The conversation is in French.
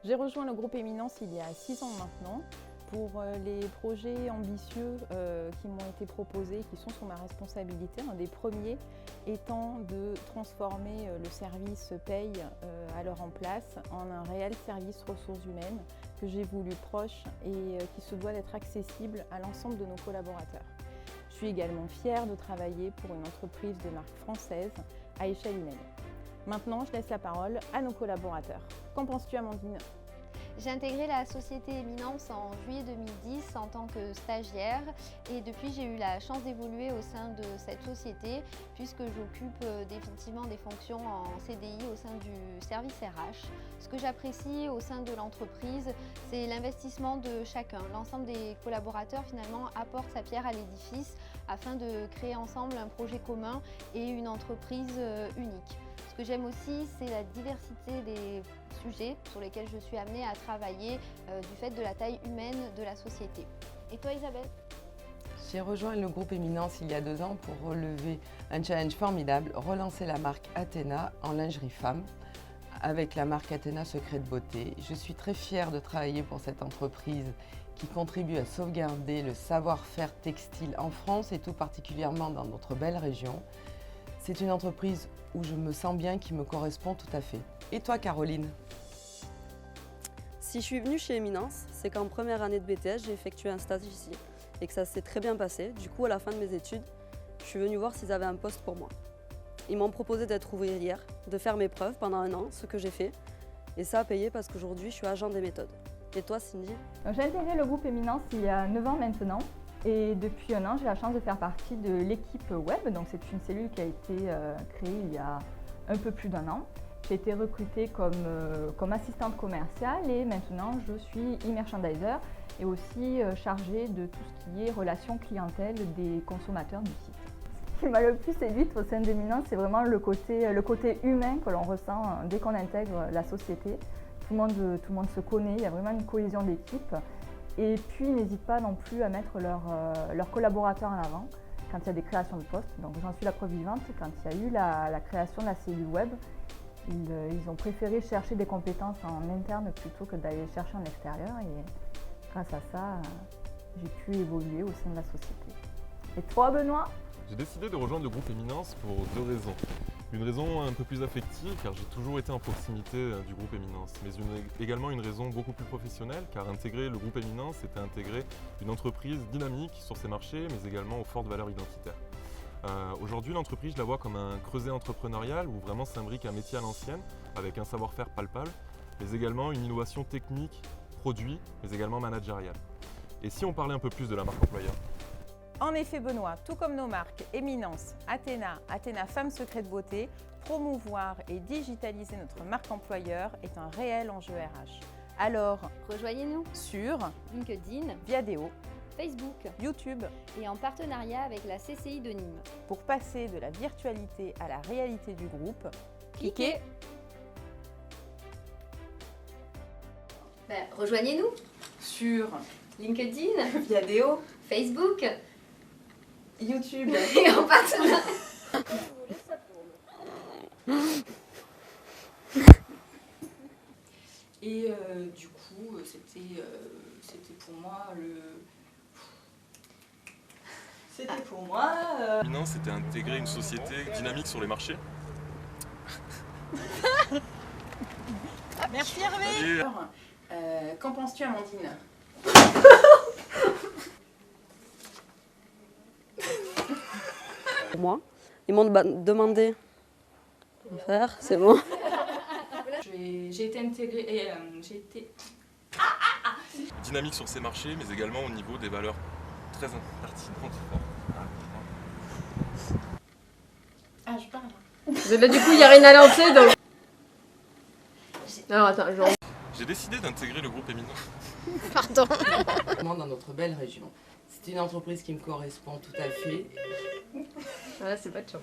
J'ai rejoint le groupe Éminence il y a 6 ans maintenant pour les projets ambitieux qui m'ont été proposés, qui sont sous ma responsabilité. Un des premiers étant de transformer le service paye à l'heure en place en un réel service ressources humaines que j'ai voulu proche et qui se doit d'être accessible à l'ensemble de nos collaborateurs. Je suis également fière de travailler pour une entreprise de marque française à échelle humaine. Maintenant, je laisse la parole à nos collaborateurs. Qu'en penses-tu, Amandine ? J'ai intégré la société Éminence en juillet 2010 en tant que stagiaire et depuis j'ai eu la chance d'évoluer au sein de cette société puisque j'occupe définitivement des fonctions en CDI au sein du service RH. Ce que j'apprécie au sein de l'entreprise, c'est l'investissement de chacun. L'ensemble des collaborateurs finalement apporte sa pierre à l'édifice afin de créer ensemble un projet commun et une entreprise unique. Ce que j'aime aussi, c'est la diversité des sujets sur lesquels je suis amenée à travailler du fait de la taille humaine de la société. Et toi, Isabelle ? J'ai rejoint le groupe Éminence il y a 2 ans pour relever un challenge formidable, relancer la marque Athéna en lingerie femme avec la marque Athéna Secret de Beauté. Je suis très fière de travailler pour cette entreprise qui contribue à sauvegarder le savoir-faire textile en France et tout particulièrement dans notre belle région. C'est une entreprise où je me sens bien, qui me correspond tout à fait. Et toi, Caroline ? Si je suis venue chez Éminence, c'est qu'en première année de BTS, j'ai effectué un stage ici et que ça s'est très bien passé. Du coup, à la fin de mes études, je suis venue voir s'ils avaient un poste pour moi. Ils m'ont proposé d'être ouvrière, de faire mes preuves pendant 1 an, ce que j'ai fait. Et ça a payé parce qu'aujourd'hui, je suis agent des méthodes. Et toi, Cindy ? J'ai intégré le groupe Éminence il y a 9 ans maintenant. Et depuis 1 an, j'ai la chance de faire partie de l'équipe web. Donc c'est une cellule qui a été créée il y a un peu plus d'1 an. J'ai été recrutée comme assistante commerciale et maintenant je suis e-merchandiser et aussi chargée de tout ce qui est relations clientèle des consommateurs du site. Ce qui m'a le plus séduite au sein d'Éminence, c'est vraiment le côté humain que l'on ressent dès qu'on intègre la société. Tout le monde se connaît, il y a vraiment une cohésion d'équipe. Et puis, ils n'hésitent pas non plus à mettre leurs collaborateurs en avant quand il y a des créations de postes. Donc, j'en suis la preuve vivante. Quand il y a eu la création de la cellule web, ils ont préféré chercher des compétences en interne plutôt que d'aller chercher en extérieur. Et grâce à ça, j'ai pu évoluer au sein de la société. Et toi, Benoît ? J'ai décidé de rejoindre le groupe Éminence pour 2 raisons. Une raison un peu plus affective, car j'ai toujours été en proximité du groupe Éminence, mais également une raison beaucoup plus professionnelle, car intégrer le groupe Éminence, c'était intégrer une entreprise dynamique sur ses marchés, mais également aux fortes valeurs identitaires. Aujourd'hui, l'entreprise, je la vois comme un creuset entrepreneurial où vraiment s'imbrique un métier à l'ancienne, avec un savoir-faire palpable, mais également une innovation technique, produit, mais également managériale. Et si on parlait un peu plus de la marque employeur ? En effet, Benoît, tout comme nos marques Éminence, Athéna, Athéna Femme Secret de Beauté, promouvoir et digitaliser notre marque employeur est un réel enjeu RH. Alors, rejoignez-nous sur LinkedIn, Viadeo, Facebook YouTube et en partenariat avec la CCI de Nîmes. Pour passer de la virtualité à la réalité du groupe, cliquez. Rejoignez-nous sur LinkedIn, Viadeo, Facebook, YouTube et en partenariat. Et du coup, c'était pour moi C'était pour moi. Éminence, c'était intégrer une société dynamique sur les marchés. Merci Hervé. Qu'en penses-tu, Amandine ? Pour moi, ils m'ont demandé de faire, c'est bon. J'ai été intégrée et j'ai été... Dynamique sur ses marchés, mais également au niveau des valeurs très pertinentes. Ah, je parle. Là, du coup, il n'y a rien à lancer, donc... Non, attends, genre... J'ai décidé d'intégrer le groupe Éminence. Pardon. Dans notre belle région. C'est une entreprise qui me correspond tout à fait. Voilà, c'est pas de chance.